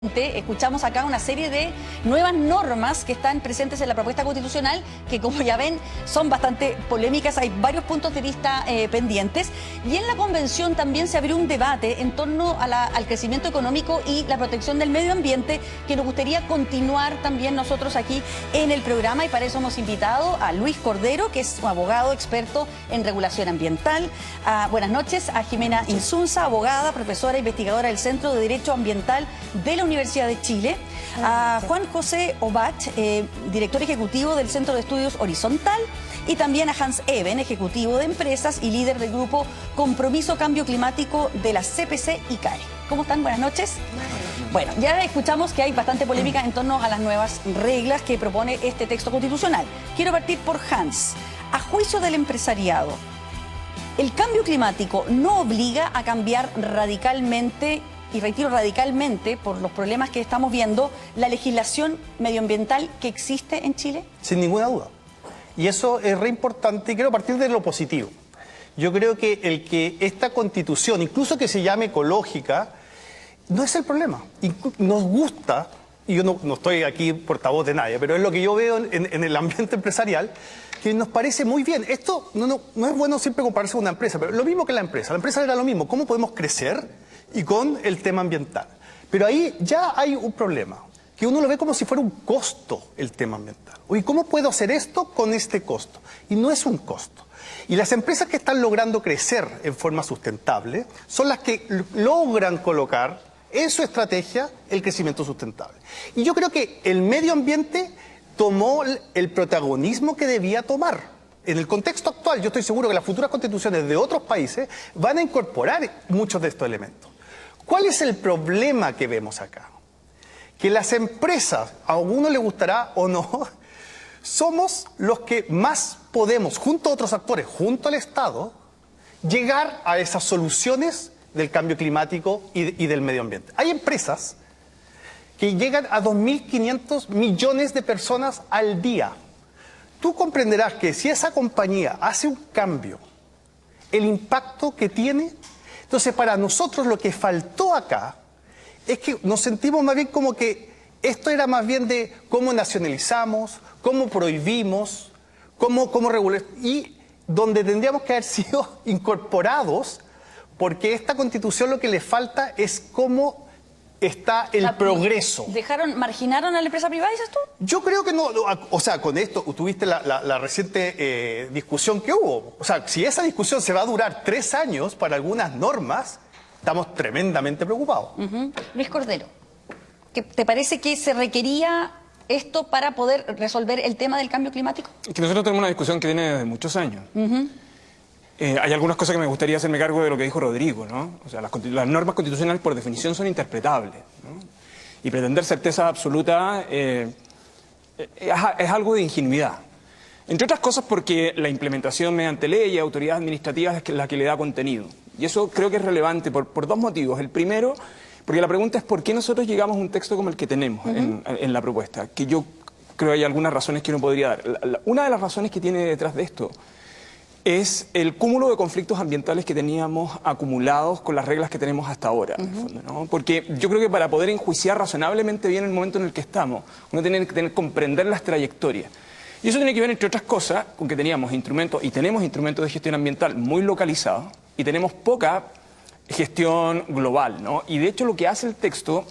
Escuchamos acá una serie de nuevas normas que están presentes en la propuesta constitucional, que como ya ven son bastante polémicas, hay varios puntos de vista pendientes, y en la convención también se abrió un debate en torno a al crecimiento económico y la protección del medio ambiente, que nos gustaría continuar también nosotros aquí en el programa, y para eso hemos invitado a Luis Cordero, que es un abogado experto en regulación ambiental. Buenas noches. A Jimena Insunza, abogada, profesora e investigadora del Centro de Derecho Ambiental de la Universidad de Chile, a Juan José Obach, director ejecutivo del Centro de Estudios Horizontal, y también a Hans Eben, ejecutivo de empresas y líder del grupo Compromiso Cambio Climático de la CPC y CAE. ¿Cómo están? Buenas noches. Bueno, ya escuchamos que hay bastante polémica en torno a las nuevas reglas que propone este texto constitucional. Quiero partir por Hans. A juicio del empresariado, ¿el cambio climático no obliga a cambiar radicalmente, y reitero radicalmente, por los problemas que estamos viendo, la legislación medioambiental que existe en Chile? Sin ninguna duda. Y eso es re importante, y quiero partir de lo positivo. Yo creo que esta constitución, incluso que se llame ecológica, no es el problema. Nos gusta, y yo no estoy aquí portavoz de nadie, pero es lo que yo veo en el ambiente empresarial, que nos parece muy bien. Esto no es bueno siempre compararse con una empresa, pero lo mismo que la empresa era lo mismo. ¿Cómo podemos crecer? Y con el tema ambiental. Pero ahí ya hay un problema, que uno lo ve como si fuera un costo el tema ambiental. Oye, ¿cómo puedo hacer esto con este costo? Y no es un costo. Y las empresas que están logrando crecer en forma sustentable son las que logran colocar en su estrategia el crecimiento sustentable. Y yo creo que el medio ambiente tomó el protagonismo que debía tomar. En el contexto actual, yo estoy seguro que las futuras constituciones de otros países van a incorporar muchos de estos elementos. ¿Cuál es el problema que vemos acá? Que las empresas, a alguno le gustará o no, somos los que más podemos, junto a otros actores, junto al Estado, llegar a esas soluciones del cambio climático y del medio ambiente. Hay empresas que llegan a 2.500 millones de personas al día. Tú comprenderás que si esa compañía hace un cambio, el impacto que tiene. Entonces, para nosotros lo que faltó acá es que nos sentimos más bien como que esto era más bien de cómo nacionalizamos, cómo prohibimos, cómo regular, y donde tendríamos que haber sido incorporados, porque esta constitución lo que le falta es cómo está el progreso. ¿Marginaron a la empresa privada, dices tú? Yo creo que no, o sea, con esto tuviste la reciente discusión que hubo. O sea, si esa discusión se va a durar 3 años para algunas normas, estamos tremendamente preocupados. Luis Cordero, ¿te parece que se requería esto para poder resolver el tema del cambio climático? Que nosotros tenemos una discusión que viene de muchos años. Hay algunas cosas que me gustaría hacerme cargo de lo que dijo Rodrigo, ¿no? O sea, las normas constitucionales por definición son interpretables, ¿no? Y pretender certeza absoluta es algo de ingenuidad. Entre otras cosas porque la implementación mediante ley y autoridades administrativas es la que le da contenido. Y eso creo que es relevante por 2 motivos. El primero, porque la pregunta es por qué nosotros llegamos a un texto como el que tenemos en la propuesta, que yo creo hay algunas razones que uno podría dar. Una de las razones que tiene detrás de esto es el cúmulo de conflictos ambientales que teníamos acumulados con las reglas que tenemos hasta ahora, en el fondo, ¿no? Porque yo creo que para poder enjuiciar razonablemente bien el momento en el que estamos, uno tiene que comprender las trayectorias. Y eso tiene que ver, entre otras cosas, con que teníamos instrumentos, y tenemos instrumentos de gestión ambiental muy localizados, y tenemos poca gestión global, ¿no? Y de hecho lo que hace el texto,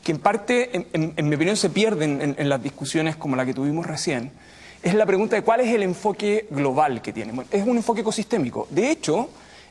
que en parte, en mi opinión, se pierde en las discusiones como la que tuvimos recién, es la pregunta de cuál es el enfoque global que tiene. Bueno, es un enfoque ecosistémico. De hecho,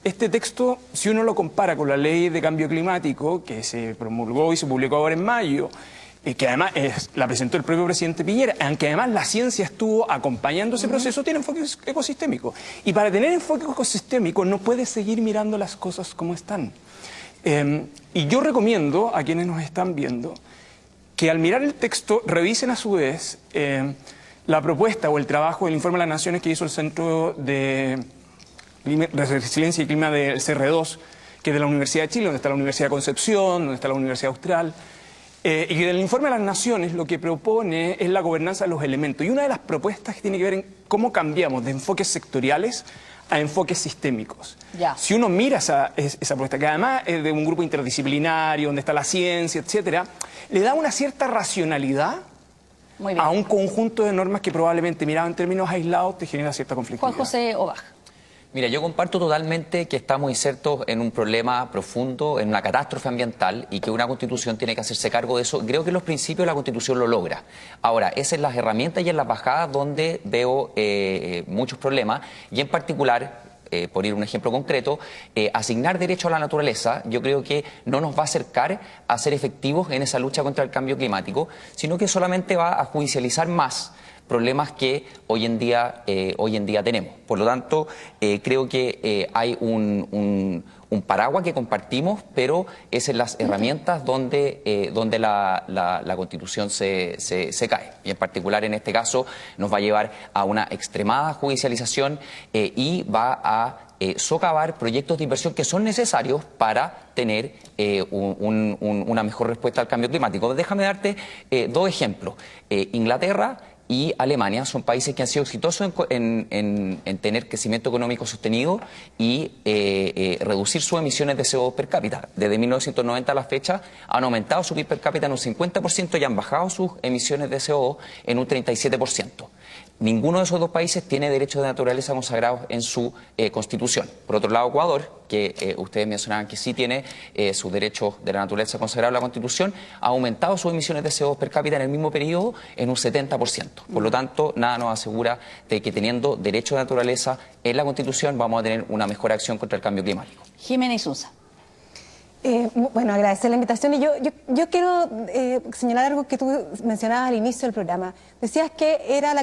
este texto, si uno lo compara con la ley de cambio climático, que se promulgó y se publicó ahora en mayo, que además la presentó el propio presidente Piñera, aunque además la ciencia estuvo acompañando ese proceso, tiene enfoque ecosistémico. Y para tener enfoque ecosistémico no puede seguir mirando las cosas como están. Y yo recomiendo a quienes nos están viendo que al mirar el texto revisen a su vez la propuesta o el trabajo, el informe de las Naciones que hizo el Centro de Resiliencia y Clima del CR2, que es de la Universidad de Chile, donde está la Universidad de Concepción, donde está la Universidad Austral, y que del informe de las Naciones lo que propone es la gobernanza de los elementos. Y una de las propuestas que tiene que ver en cómo cambiamos de enfoques sectoriales a enfoques sistémicos. Ya. Si uno mira esa propuesta, que además es de un grupo interdisciplinario, donde está la ciencia, etcétera, le da una cierta racionalidad Muy bien. a un conjunto de normas que probablemente, mirado en términos aislados, te genera cierta conflictividad. Juan José Obaj. Mira, yo comparto totalmente que estamos insertos en un problema profundo, en una catástrofe ambiental y que una Constitución tiene que hacerse cargo de eso. Creo que en los principios la Constitución lo logra. Ahora, es en las herramientas y en las bajadas donde veo muchos problemas y en particular, por ir a un ejemplo concreto, asignar derecho a la naturaleza yo creo que no nos va a acercar a ser efectivos en esa lucha contra el cambio climático, sino que solamente va a judicializar más problemas que hoy en día tenemos. Por lo tanto, creo que hay un paraguas que compartimos, pero es en las herramientas donde la Constitución se cae. Y en particular, en este caso, nos va a llevar a una extremada judicialización y va a socavar proyectos de inversión que son necesarios para tener una mejor respuesta al cambio climático. Déjame darte dos ejemplos. Inglaterra y Alemania son países que han sido exitosos en tener crecimiento económico sostenido y reducir sus emisiones de CO2 per cápita. Desde 1990 a la fecha han aumentado su PIB per cápita en un 50% y han bajado sus emisiones de CO2 en un 37%. Ninguno de esos dos países tiene derechos de naturaleza consagrados en su constitución. Por otro lado, Ecuador, que ustedes mencionaban que sí tiene sus derechos de la naturaleza consagrados en la constitución, ha aumentado sus emisiones de CO2 per cápita en el mismo periodo en un 70%. Por lo tanto, nada nos asegura de que teniendo derechos de naturaleza en la constitución vamos a tener una mejor acción contra el cambio climático. Jimena Isunza. Bueno, agradecer la invitación y yo quiero señalar algo que tú mencionabas al inicio del programa. Decías que era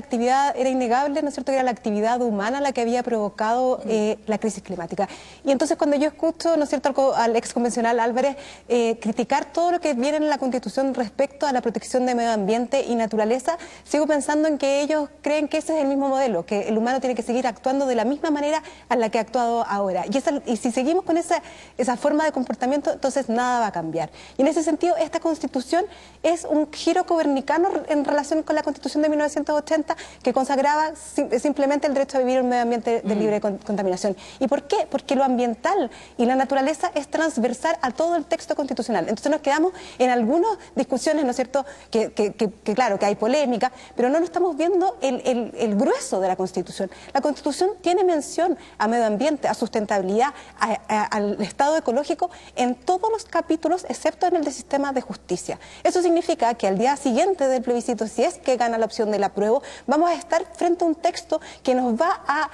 innegable, ¿no es cierto?, que era la actividad humana la que había provocado la crisis climática. Y entonces cuando yo escucho, ¿no es cierto?, al ex convencional Álvarez criticar todo lo que viene en la Constitución respecto a la protección de medio ambiente y naturaleza, sigo pensando en que ellos creen que ese es el mismo modelo, que el humano tiene que seguir actuando de la misma manera a la que ha actuado ahora. Y si seguimos con esa forma de comportamiento, entonces nada va a cambiar. Y en ese sentido, esta Constitución es un giro copernicano en relación con la Constitución de 1980, que consagraba simplemente el derecho a vivir en un medio ambiente de libre contaminación. ¿Y por qué? Porque lo ambiental y la naturaleza es transversal a todo el texto constitucional. Entonces nos quedamos en algunas discusiones, ¿no es cierto?, que claro, que hay polémica, pero no estamos viendo el grueso de la Constitución. La Constitución tiene mención a medio ambiente, a sustentabilidad, al estado ecológico en todos los capítulos, excepto en el del sistema de justicia. Eso significa que al día siguiente del plebiscito, si es que gana la opción del apruebo, vamos a estar frente a un texto que nos va a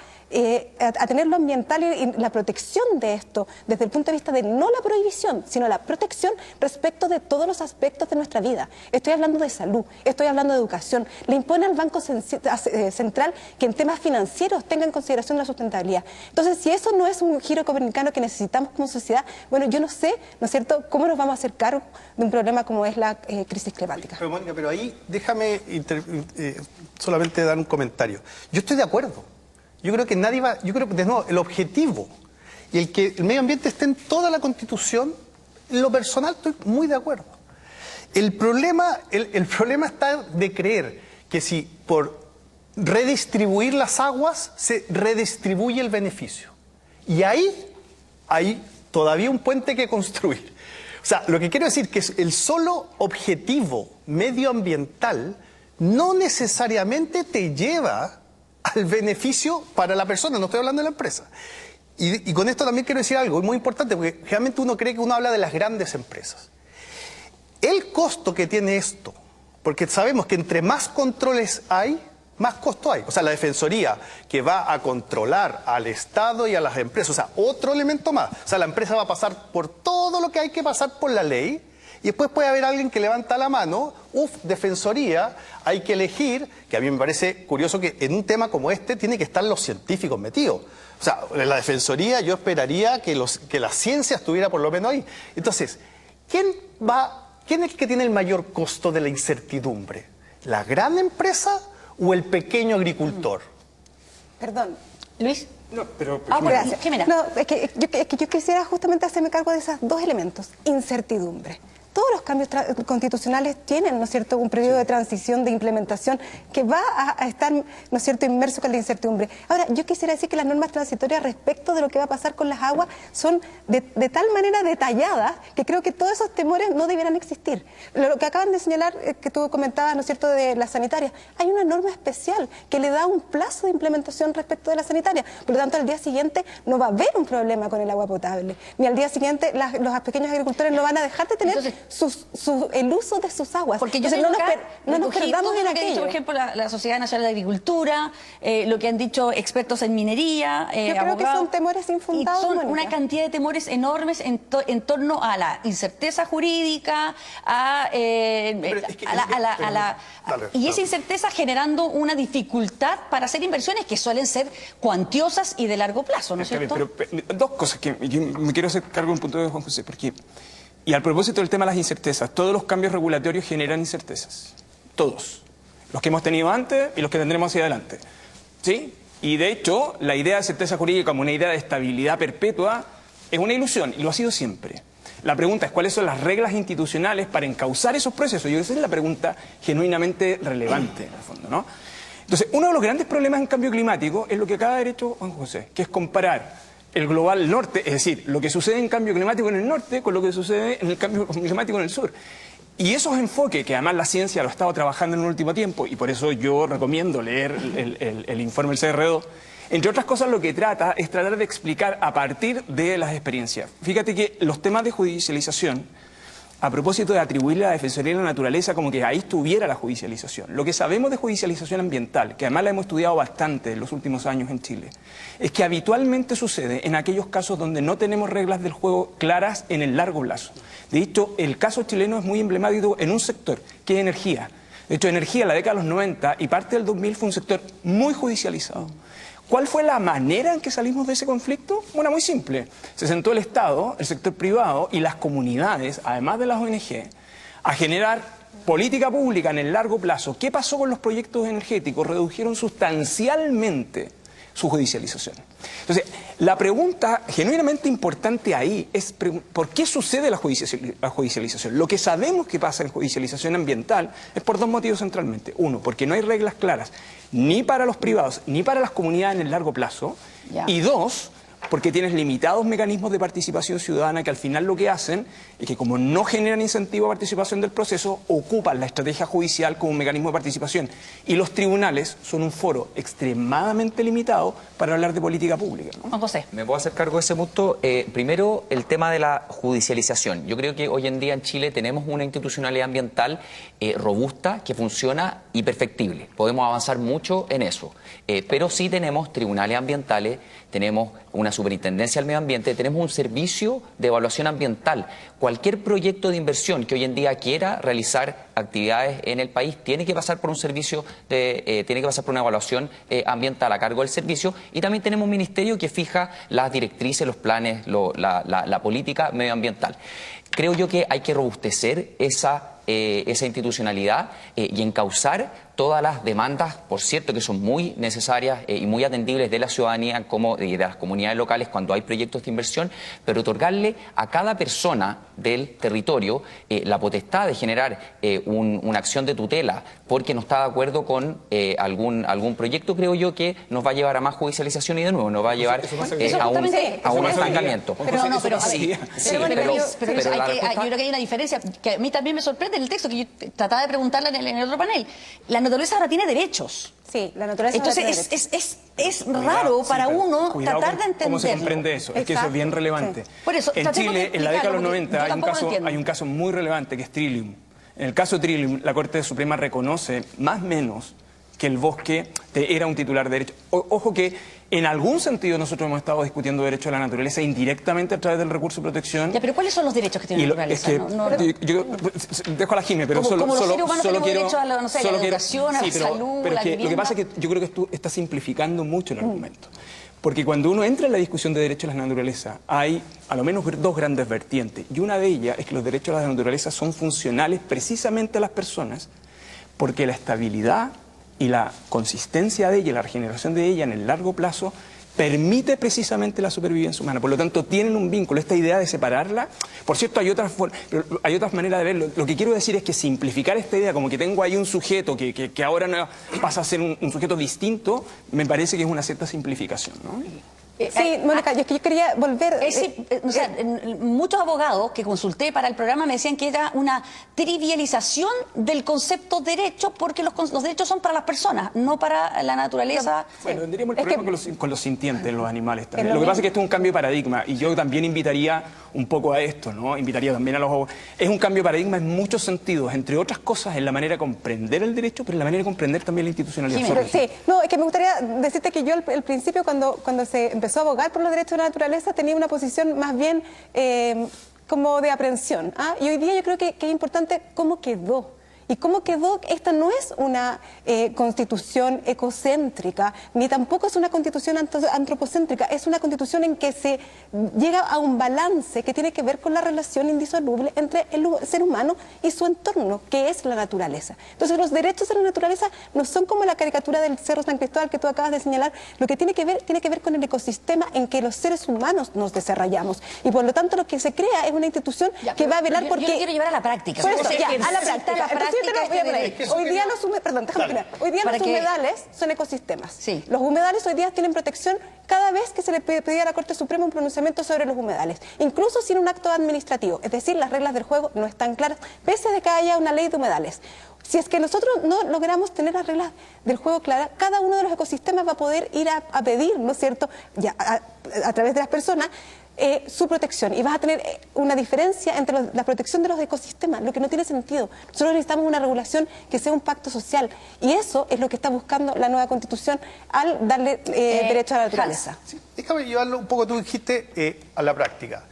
tener lo ambiental y la protección de esto desde el punto de vista de no la prohibición, sino la protección respecto de todos los aspectos de nuestra vida. Estoy hablando de salud, estoy hablando de educación. Le impone al Banco Central que en temas financieros tenga en consideración la sustentabilidad. Entonces, si eso no es un giro copernicano que necesitamos como sociedad, bueno, yo no sé, ¿no es cierto?, cómo nos vamos a hacer cargo de un problema como es la crisis climática. Pero Mónica, pero ahí déjame solamente dar un comentario. Yo estoy de acuerdo. Yo creo que yo creo que de nuevo, el objetivo y el que el medio ambiente esté en toda la Constitución, en lo personal estoy muy de acuerdo. El problema está de creer que si por redistribuir las aguas se redistribuye el beneficio. Y ahí hay todavía un puente que construir. O sea, lo que quiero decir es que el solo objetivo medioambiental no necesariamente te lleva al beneficio para la persona, no estoy hablando de la empresa. Y con esto también quiero decir algo muy importante, porque realmente uno cree que uno habla de las grandes empresas. El costo que tiene esto, porque sabemos que entre más controles hay, más costo hay. O sea, la Defensoría que va a controlar al Estado y a las empresas, o sea, otro elemento más. O sea, la empresa va a pasar por todo lo que hay que pasar por la ley. Y después puede haber alguien que levanta la mano, Defensoría, hay que elegir, que a mí me parece curioso que en un tema como este tiene que estar los científicos metidos. O sea, en la Defensoría yo esperaría que la ciencia estuviera por lo menos ahí. Entonces, ¿quién es el que tiene el mayor costo de la incertidumbre? ¿La gran empresa o el pequeño agricultor? Perdón. Luis. No, pero gracias. No, es que yo quisiera justamente hacerme cargo de esos dos elementos. Incertidumbre. todos los cambios constitucionales tienen, ¿no es cierto?, un periodo de transición, de implementación, que va a estar, ¿no es cierto?, inmerso con la incertidumbre. Ahora, yo quisiera decir que las normas transitorias respecto de lo que va a pasar con las aguas son de tal manera detalladas que creo que todos esos temores no debieran existir. Lo que acaban de señalar, que tú comentabas, ¿no es cierto?, de las sanitarias, hay una norma especial que le da un plazo de implementación respecto de la sanitaria. Por lo tanto, al día siguiente no va a haber un problema con el agua potable. Ni al día siguiente los pequeños agricultores no van a dejar de tener el uso de sus aguas. Porque yo entonces, no nos perdamos en lo que ha dicho, por ejemplo, la Sociedad Nacional de Agricultura, lo que han dicho expertos en minería, yo creo abogados, que son temores infundados, y son Mónica. una cantidad de temores enormes en torno a la incerteza jurídica, y esa incerteza generando una dificultad para hacer inversiones que suelen ser cuantiosas y de largo plazo, ¿no es cierto? Pero dos cosas que yo me quiero hacer cargo de un punto de Juan José, porque, y al propósito del tema de las incertezas, todos los cambios regulatorios generan incertezas, todos, los que hemos tenido antes y los que tendremos hacia adelante, ¿sí? Y de hecho, la idea de certeza jurídica como una idea de estabilidad perpetua es una ilusión, y lo ha sido siempre. La pregunta es cuáles son las reglas institucionales para encauzar esos procesos. Yo creo que esa es la pregunta genuinamente relevante, en el fondo, ¿no? Entonces, uno de los grandes problemas en cambio climático es lo que acaba de haber hecho Juan José, que es comparar el global norte, es decir, lo que sucede en cambio climático en el norte con lo que sucede en el cambio climático en el sur. Y esos enfoques, que además la ciencia lo ha estado trabajando en el último tiempo, y por eso yo recomiendo leer el informe del CR2, entre otras cosas lo que trata es tratar de explicar a partir de las experiencias. Fíjate que los temas de judicialización, a propósito de atribuirle a la Defensoría de la Naturaleza como que ahí estuviera la judicialización. Lo que sabemos de judicialización ambiental, que además la hemos estudiado bastante en los últimos años en Chile, es que habitualmente sucede en aquellos casos donde no tenemos reglas del juego claras en el largo plazo. De hecho, el caso chileno es muy emblemático en un sector, que es energía. De hecho, energía en la década de los 90 y parte del 2000 fue un sector muy judicializado. ¿Cuál fue la manera en que salimos de ese conflicto? Bueno, muy simple. Se sentó el Estado, el sector privado y las comunidades, además de las ONG, a generar política pública en el largo plazo. ¿Qué pasó con los proyectos energéticos? Redujeron sustancialmente su judicialización. Entonces, la pregunta genuinamente importante ahí es ¿por qué sucede la judicialización? Lo que sabemos que pasa en judicialización ambiental es por dos motivos centralmente. Uno, porque no hay reglas claras ni para los privados ni para las comunidades en el largo plazo. Ya. Y dos, porque tienes limitados mecanismos de participación ciudadana que al final lo que hacen es que como no generan incentivo a participación del proceso, ocupan la estrategia judicial como un mecanismo de participación. Y los tribunales son un foro extremadamente limitado para hablar de política pública, ¿no? Juan José. ¿Me puedo hacer cargo de ese punto? Primero, el tema de la judicialización. Yo creo que hoy en día en Chile tenemos una institucionalidad ambiental robusta, que funciona y perfectible. Podemos avanzar mucho en eso. Pero sí tenemos tribunales ambientales, tenemos una superintendencia del medio ambiente, tenemos un servicio de evaluación ambiental. Cualquier proyecto de inversión que hoy en día quiera realizar actividades en el país tiene que pasar por un servicio tiene que pasar por una evaluación ambiental a cargo del servicio, y también tenemos un ministerio que fija las directrices, los planes, la política medioambiental. Creo yo que hay que robustecer esa institucionalidad y encauzar todas las demandas, por cierto, que son muy necesarias y muy atendibles de la ciudadanía como de las comunidades locales cuando hay proyectos de inversión, pero otorgarle a cada persona del territorio la potestad de generar una acción de tutela porque no está de acuerdo con algún proyecto, creo yo que nos va a llevar a más judicialización y de nuevo nos va a llevar a un estancamiento. Pero no, pero sí, yo creo que hay una diferencia que a mí también me sorprende en el texto, que yo trataba de preguntarle en el otro panel. La naturaleza ahora tiene derechos. Sí, la naturaleza Entonces ahora tiene derechos. es raro para uno tratar de entenderlo. ¿Cómo se comprende eso? Es que eso es bien relevante. Sí. Por eso, en Chile, en la década de los 90, hay hay un caso muy relevante que es Trillium. En el caso de Trillium, la Corte Suprema reconoce más o menos que el bosque era un titular de derecho. Ojo que en algún sentido nosotros hemos estado discutiendo derecho a la naturaleza indirectamente a través del recurso de protección. Ya, pero ¿cuáles son los derechos que tiene la naturaleza? Yo dejo a la Jime, pero como los seres humanos tenemos quiero... derecho a la, no sé, la educación, a la salud, a la vivienda. Lo que pasa es que yo creo que tú estás simplificando mucho el argumento. Porque cuando uno entra en la discusión de derechos a la naturaleza, hay a lo menos dos grandes vertientes. Y una de ellas es que los derechos a la naturaleza son funcionales precisamente a las personas, porque la estabilidad y la consistencia de ella, la regeneración de ella en el largo plazo, permite precisamente la supervivencia humana. Por lo tanto, tienen un vínculo. Esta idea de separarla, por cierto, hay otras maneras de verlo. Lo que quiero decir es que simplificar esta idea, como que tengo ahí un sujeto que ahora no pasa a ser un sujeto distinto, me parece que es una cierta simplificación, ¿no? Sí, Mónica, yo quería volver... o sea, muchos abogados que consulté para el programa me decían que era una trivialización del concepto derecho, porque los derechos son para las personas, no para la naturaleza. Bueno, tendríamos el problema con los sintientes, los animales también. Lo que pasa es que esto es un cambio de paradigma, y yo también invitaría un poco a esto, ¿no? Invitaría también a los abogados. Es un cambio de paradigma en muchos sentidos, entre otras cosas en la manera de comprender el derecho, pero en la manera de comprender también la institucionalidad. Sí, no, es que me gustaría decirte que yo al principio, cuando se empezó a abogar por los derechos de la naturaleza, tenía una posición más bien como de aprehensión. Y hoy día yo creo que es importante cómo quedó. Y cómo quedó, esta no es una constitución ecocéntrica, ni tampoco es una constitución antropocéntrica, es una constitución en que se llega a un balance que tiene que ver con la relación indisoluble entre el ser humano y su entorno, que es la naturaleza. Entonces los derechos de la naturaleza no son como la caricatura del Cerro San Cristóbal que tú acabas de señalar, lo que tiene que ver con el ecosistema en que los seres humanos nos desarrollamos. Y por lo tanto lo que se crea es una institución que va a velar porque... Yo quiero llevar a la práctica. Por eso, a la práctica. Hoy día los humedales son ecosistemas. Sí. Los humedales hoy día tienen protección cada vez que se le pedía a la Corte Suprema un pronunciamiento sobre los humedales, incluso sin un acto administrativo. Es decir, las reglas del juego no están claras, pese a que haya una ley de humedales. Si es que nosotros no logramos tener las reglas del juego claras, cada uno de los ecosistemas va a poder ir a pedir, ¿no es cierto?, ya, a través de las personas, su protección, y vas a tener una diferencia entre la protección de los ecosistemas, lo que no tiene sentido. Nosotros necesitamos una regulación que sea un pacto social, y eso es lo que está buscando la nueva Constitución al darle derecho a la naturaleza. Sí, déjame llevarlo un poco, tú dijiste, a la práctica.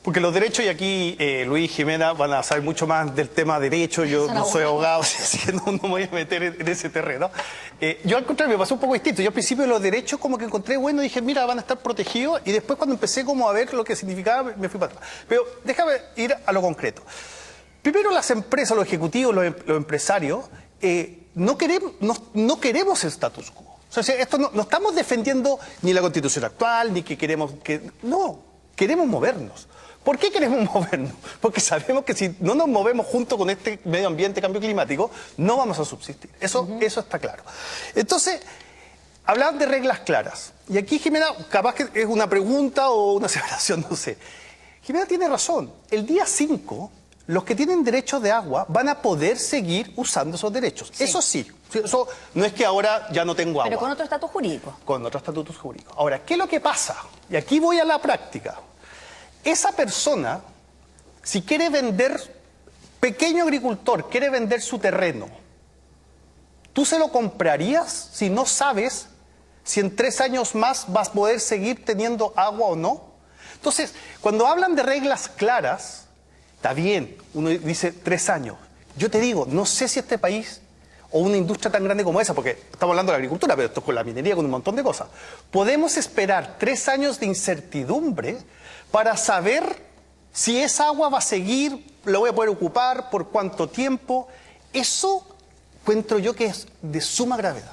Porque los derechos, y aquí Luis y Jimena van a saber mucho más del tema derecho, yo no soy abogado, así que no me voy a meter en ese terreno. Yo al contrario, me pasó un poco distinto. Yo al principio los derechos como que encontré, bueno, dije, mira, van a estar protegidos, y después cuando empecé como a ver lo que significaba, me fui para atrás. Pero déjame ir a lo concreto. Primero, las empresas, los ejecutivos, los empresarios, no queremos el status quo. O sea, esto no estamos defendiendo ni la Constitución actual, ni que queremos... No, queremos movernos. ¿Por qué queremos movernos? Porque sabemos que si no nos movemos junto con este medio ambiente, cambio climático, no vamos a subsistir. Eso está claro. Entonces, hablar de reglas claras. Y aquí, Jimena, capaz que es una pregunta o una aseveración, no sé. Jimena tiene razón. El día 5, los que tienen derechos de agua van a poder seguir usando esos derechos. Sí. Eso sí. Eso no es que ahora ya no tengo agua. Pero con otro estatus jurídico. Con otro estatus jurídico. Ahora, ¿qué es lo que pasa? Y aquí voy a la práctica. Esa persona, si quiere vender, pequeño agricultor, quiere vender su terreno, ¿tú se lo comprarías si no sabes si en 3 años más vas a poder seguir teniendo agua o no? Entonces, cuando hablan de reglas claras, está bien, uno dice 3 años. Yo te digo, no sé si este país o una industria tan grande como esa, porque estamos hablando de la agricultura, pero esto con la minería, con un montón de cosas, podemos esperar 3 años de incertidumbre para saber si esa agua va a seguir, la voy a poder ocupar, por cuánto tiempo. Eso encuentro yo que es de suma gravedad.